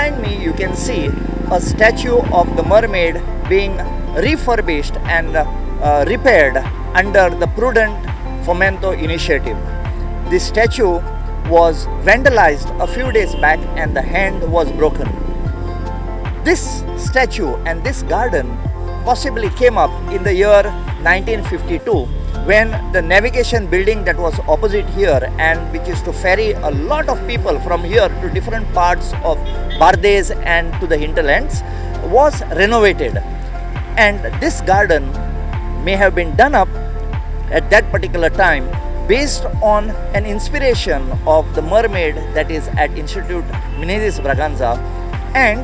behind me you can see a statue of the mermaid being refurbished and repaired under the Prudent Fomento initiative. This statue was vandalized a few days back and the hand was broken. This statue and this garden possibly came up in the year 1952 when the navigation building that was opposite here and which is to ferry a lot of people from here to different parts of Bardez and to the hinterlands was renovated, and this garden may have been done up at that particular time based on an inspiration of the mermaid that is at Institute Menezes Braganza and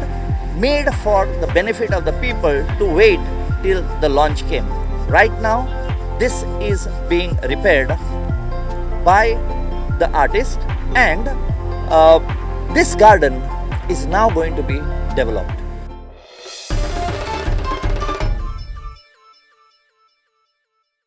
made for the benefit of the people to wait till the launch came. Right now, this is being repaired by the artist, and this garden is now going to be developed.